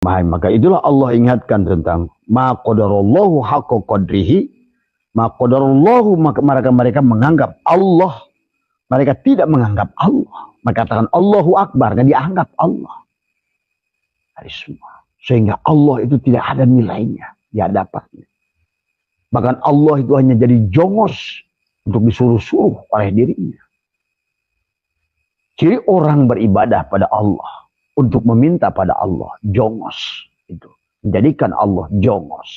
Maka itulah Allah ingatkan tentang ma qadarullahu haqqa qadrihi, ma qadarullahu, maka mereka menganggap Allah, mereka tidak menganggap Allah. Maka katakan Allahu Akbar, kan dianggap Allah. Dari semua. Sehingga Allah itu tidak ada nilainya di hadapannya. Bahkan Allah itu hanya jadi jongos untuk disuruh-suruh oleh dirinya. Ciri orang beribadah pada Allah, untuk meminta pada Allah, jongos itu. Menjadikan Allah jongos.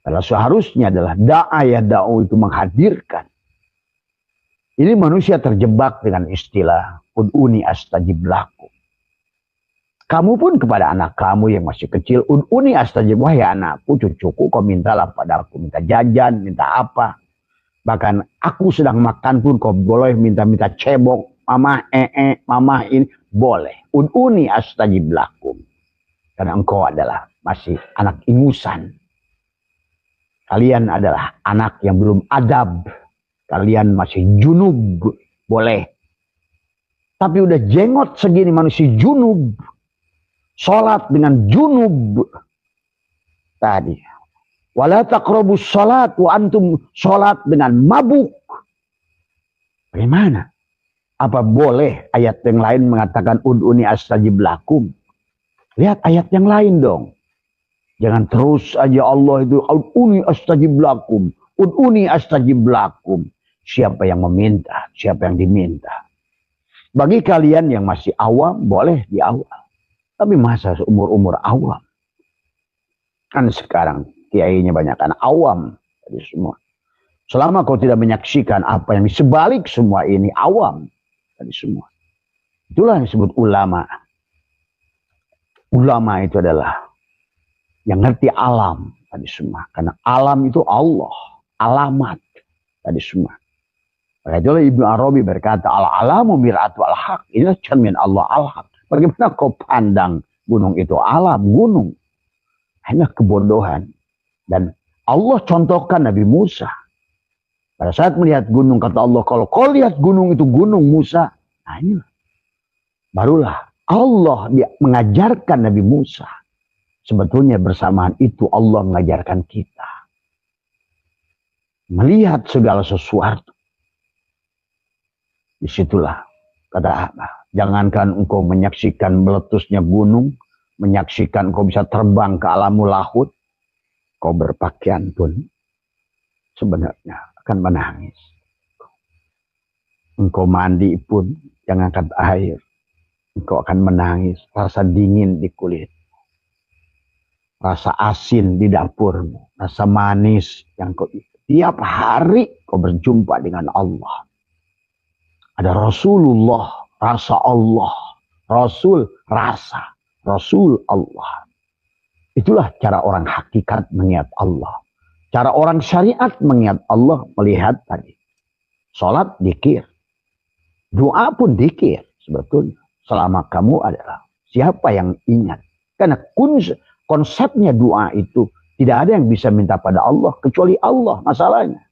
Karena seharusnya adalah da'u itu menghadirkan. Ini manusia terjebak dengan istilah ud'uni astajib lakum. Kamu pun kepada anak kamu yang masih kecil, ud'uni astajib, wahai anakku, cucuku, kau mintalah padaku, minta jajan, minta apa. Bahkan aku sedang makan pun kau boleh minta-minta cebok, mama mama ini, boleh. Ud'uni astajib lakum. Karena engkau adalah masih anak ingusan. Kalian adalah anak yang belum adab. Kalian masih junub. Boleh. Tapi udah jengot segini manusia junub. Sholat dengan junub. Tadi. Wala taqrabus sholat wa antum sholat dengan mabuk. Bagaimana? Apa boleh ayat yang lain mengatakan ud'uni astajib lakum? Lihat ayat yang lain dong. Jangan terus aja Allah itu ud'uni astajib lakum. Ud'uni astajib lakum. Siapa yang meminta, siapa yang diminta. Bagi kalian yang masih awam, boleh di awal. Tapi masa seumur-umur awam. Kan sekarang kiainya banyak kan awam. Jadi semua. Selama kau tidak menyaksikan apa yang di sebalik semua ini, awam. Tadi semua. Itulah yang disebut ulama. Ulama itu adalah yang ngerti alam tadi semua. Karena alam itu Allah. Alamat tadi semua. Maka itulah Ibnu Arabi berkata, al-alamu mir'atu al-haq. Inilah cermin Allah al-haq. Bagaimana kau pandang gunung itu alam, gunung. Hanya kebodohan. Dan Allah contohkan Nabi Musa. Pada saat melihat gunung, kata Allah, kalau kau lihat gunung itu gunung Musa. Nah inilah. Barulah Allah mengajarkan Nabi Musa. Sebetulnya bersamaan itu Allah mengajarkan kita. Melihat segala sesuatu. Disitulah kata apa? Jangankan engkau menyaksikan meletusnya gunung, menyaksikan engkau bisa terbang ke alamul lahut, kau berpakaian pun sebenarnya akan menangis. Engkau mandi pun jangan angkat air, engkau akan menangis. Rasa dingin di kulit, rasa asin di dapurmu, rasa manis yang kau tiap hari kau berjumpa dengan Allah. Ada Rasulullah, rasa Allah. Rasul, rasa. Rasul Allah. Itulah cara orang hakikat mengingat Allah. Cara orang syariat mengingat Allah, melihat tadi. Salat, dikir. Doa pun dikir. Sebetulnya. Selama kamu adalah siapa yang ingat. Karena konsepnya doa itu, tidak ada yang bisa minta pada Allah, kecuali Allah masalahnya.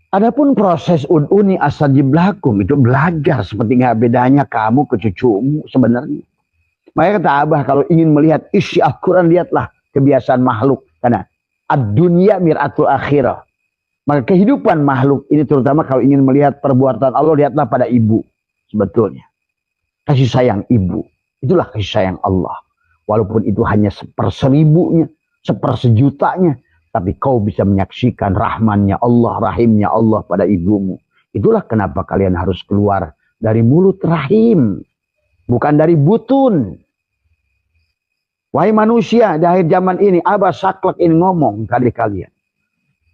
Adapun proses ud'uni astajib lakum itu belajar seperti nggak bedanya kamu ke cucumu sebenarnya. Makanya kata Abah kalau ingin melihat isi Al-Quran lihatlah kebiasaan makhluk karena ad-dunya mir'atul akhirah. Maka kehidupan makhluk ini terutama kalau ingin melihat perbuatan Allah lihatlah pada ibu sebetulnya. Kasih sayang ibu itulah kasih sayang Allah. Walaupun itu hanya seperseribunya, sepersejutanya. Tapi kau bisa menyaksikan rahmannya Allah, rahimnya Allah pada ibumu. Itulah kenapa kalian harus keluar dari mulut rahim. Bukan dari butun. Wahai manusia, di akhir zaman ini, Abah saklek ini ngomong tadi kalian.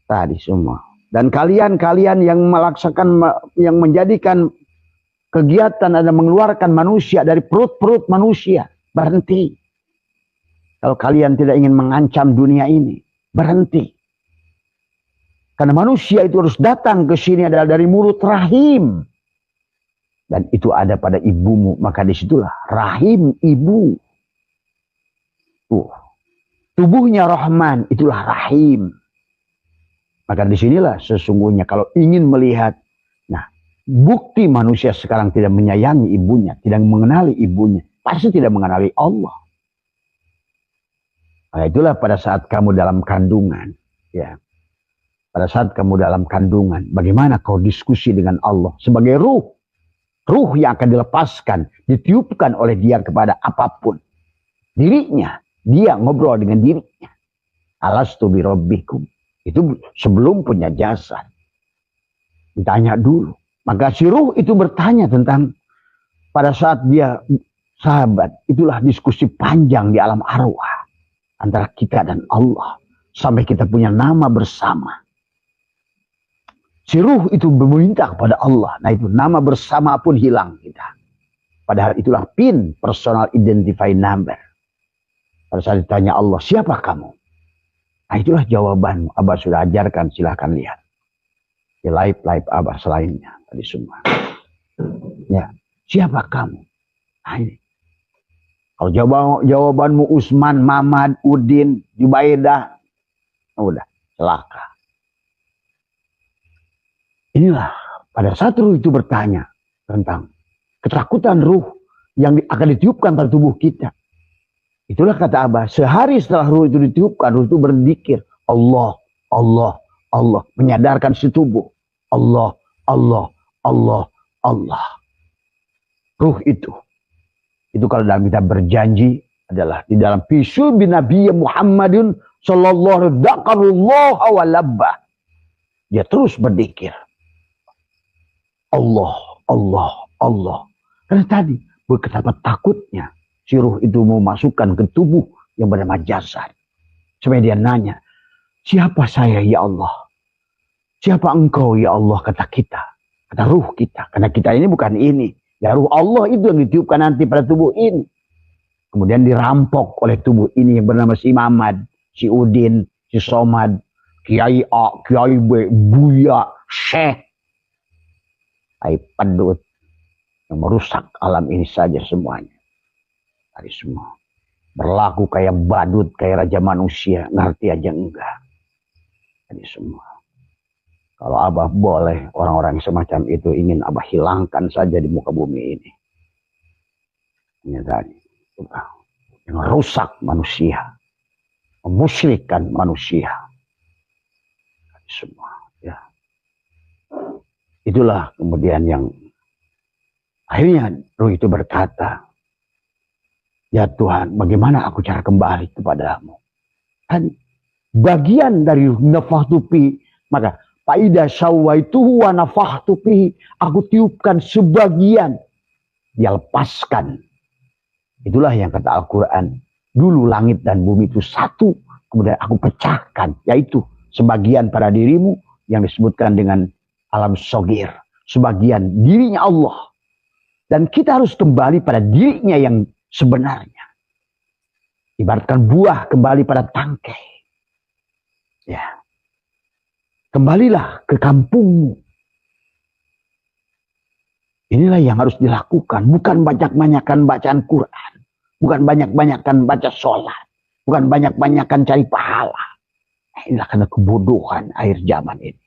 Tadi semua. Dan kalian yang melaksakan, yang menjadikan kegiatan dan mengeluarkan manusia dari perut-perut manusia. Berhenti. Kalau kalian tidak ingin mengancam dunia ini. Berhenti. Karena manusia itu harus datang ke sini adalah dari mulut rahim. Dan itu ada pada ibumu. Maka disitulah rahim ibu. Tubuhnya Rahman itulah rahim. Maka disinilah sesungguhnya kalau ingin melihat. Nah bukti manusia sekarang tidak menyayangi ibunya. Tidak mengenali ibunya. pasti tidak mengenali Allah. Nah, itulah pada saat kamu dalam kandungan, ya. Pada saat kamu dalam kandungan, bagaimana kau diskusi dengan Allah sebagai ruh yang akan dilepaskan, ditiupkan oleh dia kepada apapun. Dirinya, dia ngobrol dengan dirinya. Alastu bi rabbikum. Itu sebelum punya jasad. Ditanya dulu. Maka si ruh itu bertanya tentang pada saat dia sahabat. Itulah diskusi panjang di alam arwah antara kita dan Allah. Sampai kita punya nama bersama. Si ruh itu meminta kepada Allah. Nah itu nama bersama pun hilang kita. Padahal itulah PIN, personal identifying number. Pada saat ditanya Allah, siapa kamu? Nah itulah jawabanmu. Abah sudah ajarkan, silahkan lihat. Di live Abah selainnya. Tadi semua. Ya, siapa kamu? Nah ini. Kalau jawabanmu Usman, Mamad, Udin, Jubaidah, udah, celaka. Inilah pada saat ruh itu bertanya tentang ketakutan ruh yang akan ditiupkan pada tubuh kita. Itulah kata Abah, sehari setelah ruh itu ditiupkan, ruh itu berzikir, Allah, Allah, Allah, menyadarkan si tubuh. Allah, Allah, Allah, Allah. Ruh itu kalau dalam kita berjanji adalah di dalam fisul bin Nabi Muhammadin sallallahu alaihi wasallam. Dia terus berzikir. Allah, Allah, Allah. Karena tadi betapa takutnya si ruh itu mau masukkan ke tubuh yang bernama jasad. Sampai dia nanya, siapa saya ya Allah? Siapa engkau ya Allah, kata kita. Kata ruh kita. Karena kita ini bukan ini. Ya ruh Allah itu yang ditiupkan nanti pada tubuh ini. Kemudian dirampok oleh tubuh ini yang bernama si Mamad, si Udin, si Somad, Kiai A, Kiai B, Buya, Syekh. Hai pedut yang merusak alam ini saja semuanya. Dari semua. Berlaku kayak badut, kayak raja manusia. Ngerti aja enggak. Dari semua. Kalau Abah boleh, orang-orang semacam itu ingin Abah hilangkan saja di muka bumi ini. Ini tadi. Yang rusak manusia. Memusyrikkan manusia. Dari semua. Ya. Itulah kemudian yang akhirnya ruh itu berkata, ya Tuhan, bagaimana aku cara kembali kepadamu? Kan bagian dari nafahtu fi, maka faida sawaituhu wa nafahtu fi, aku tiupkan sebagian, dia lepaskan. Itulah yang kata Al-Quran, dulu langit dan bumi itu satu, kemudian aku pecahkan, yaitu sebagian pada dirimu yang disebutkan dengan alam sogir, sebagian dirinya Allah. Dan kita harus kembali pada dirinya yang sebenarnya. Ibaratkan buah kembali pada tangkai. Ya. Kembalilah ke kampungmu. Inilah yang harus dilakukan. Bukan banyak-banyakan bacaan Quran. Bukan banyak-banyakan baca sholat. Bukan banyak-banyakan cari pahala. Inilah karena kebodohan akhir zaman ini.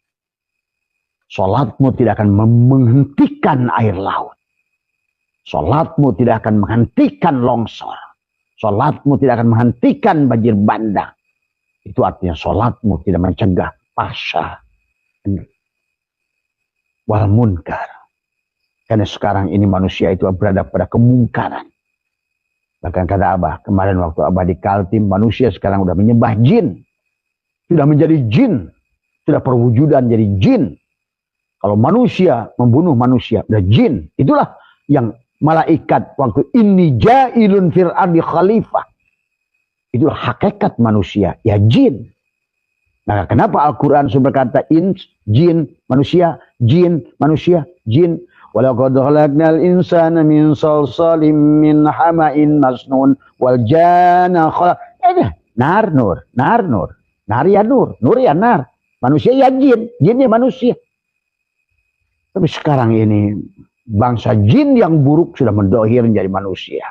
Sholatmu tidak akan menghentikan air laut. Sholatmu tidak akan menghentikan longsor. Sholatmu tidak akan menghentikan banjir bandang. Itu artinya sholatmu tidak mencegah pasha wal munkar. Karena sekarang ini manusia itu berada pada kemungkaran. Bahkan kata Abah, kemarin waktu Abah di Kaltim, manusia sekarang sudah menyembah jin. Sudah menjadi jin. Sudah perwujudan jadi jin. Kalau manusia membunuh manusia, sudah jin. Itulah yang malaikat waktu inni ja'ilun fil ardi khalifah. Itulah hakikat manusia, ya jin. Nah, kenapa Al-Quran berkata ins, jin, manusia, jin, manusia, jin. Walaqad khalaqnal insana min salsalin min hama'in masnun wal janna nar nur, nar nur, nar ya nur, nur ya nar. Manusia ya jin, jin ya manusia. Tapi sekarang ini bangsa jin yang buruk sudah mendohir menjadi manusia.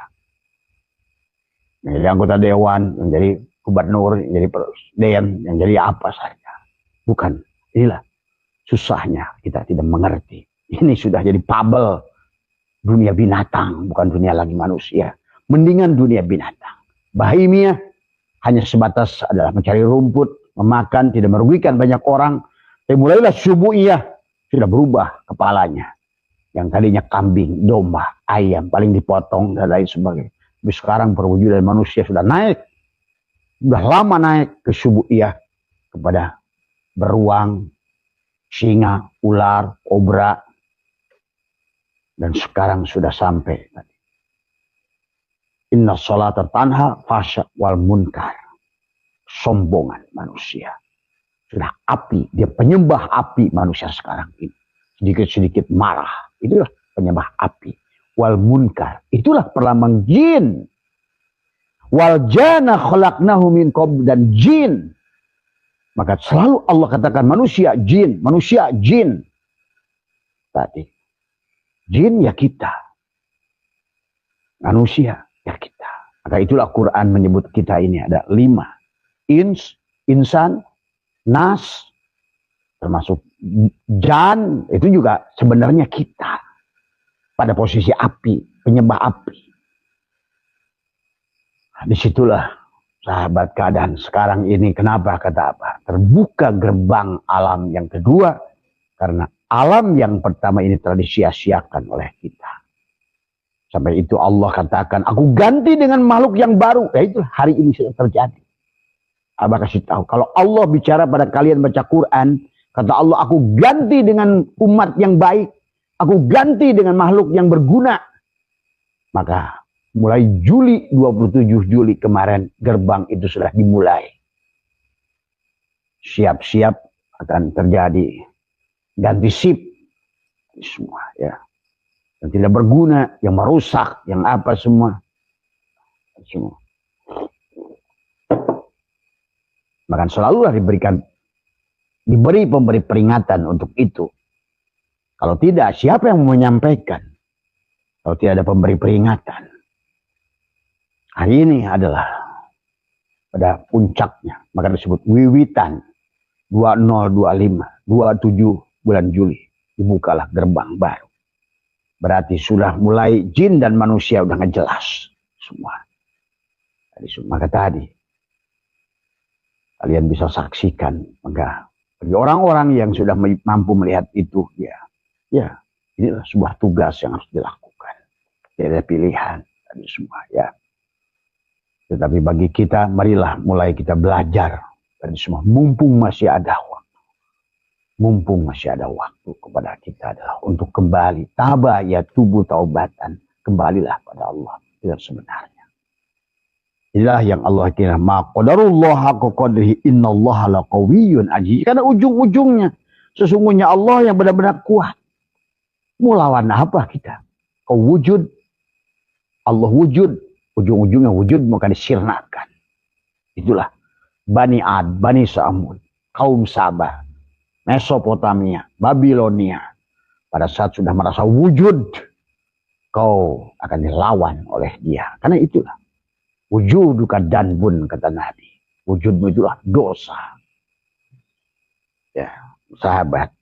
Menjadi anggota dewan, menjadi gubernur, menjadi presiden, menjadi apa saja. Bukan, inilah susahnya kita tidak mengerti. Ini sudah jadi fabel dunia binatang, bukan dunia lagi manusia. mendingan dunia binatang. Bahimiyah hanya sebatas adalah mencari rumput, memakan, tidak merugikan banyak orang. Tapi mulailah syubu'iyah, sudah berubah kepalanya. Yang tadinya kambing, domba, ayam, paling dipotong, dan lain sebagainya. Tapi sekarang perwujudan manusia sudah naik. Sudah lama naik ke syubu'iyah kepada beruang, singa, ular, kobra. Dan sekarang sudah sampai. Inna sholata tanha fasya wal munkar. Sombongan manusia. Sudah api. Dia penyembah api manusia sekarang ini. Sedikit-sedikit marah. Itulah penyembah api. Wal munkar. Itulah perlambang jin. Wal jana khalaqnahu min qabl. Dan jin. Maka selalu Allah katakan manusia, jin. Manusia, jin. Tadi. Jin ya kita. Manusia ya kita. Maka itulah Quran menyebut kita ini ada 5. Insan, nas, termasuk jan, itu juga sebenarnya kita. Pada posisi api, penyembah api. Disitulah sahabat keadaan sekarang ini. Kenapa kata apa? Terbuka gerbang alam yang kedua. Karena alam yang pertama ini telah disia-siakan oleh kita. Sampai itu Allah katakan, aku ganti dengan makhluk yang baru. Ya itu hari ini sudah terjadi. Abah kasih tahu, kalau Allah bicara pada kalian baca Quran, kata Allah, aku ganti dengan umat yang baik. Aku ganti dengan makhluk yang berguna. Maka mulai Juli, 27 Juli kemarin, gerbang itu sudah dimulai. Siap-siap akan terjadi ganti sip. Semua ya. Yang tidak berguna, yang merusak, yang apa semua. Bahkan selalulah diberi pemberi peringatan untuk itu. Kalau tidak, siapa yang menyampaikan? Kalau tidak ada pemberi peringatan. Hari ini adalah pada puncaknya. Maka disebut wiwitan 2025, 27 bulan Juli. Dibukalah gerbang baru. Berarti sudah mulai jin dan manusia udah ngejelas semua. Maka tadi kalian bisa saksikan. Maka bagi orang-orang yang sudah mampu melihat itu, ya inilah sebuah tugas yang harus dilakukan. Tidak ada pilihan tadi semua ya. Tetapi bagi kita, marilah mulai kita belajar tadi semua. Mumpung masih ada waktu. Mumpung masih ada waktu kepada kita adalah untuk kembali. Taba ya tubuh taubatan. Kembalilah pada Allah. Tidak sebenarnya. Inilah yang Allah kira. Ma qadarullah haqqa qadrihi innallaha laqawiyyun aziz. Karena ujung-ujungnya. Sesungguhnya Allah yang benar-benar kuat. Mau lawan apa kita? Kau wujud. Allah wujud. Ujung-ujungnya wujud maka disirnakan. Itulah. Bani Ad, Bani Samud. Kaum Sabah. Mesopotamia, Babilonia. Pada saat sudah merasa wujud, kau akan dilawan oleh dia. Karena itulah. Wujuduka danbun, kata Nabi. Wujudmu itulah dosa. Ya, sahabat.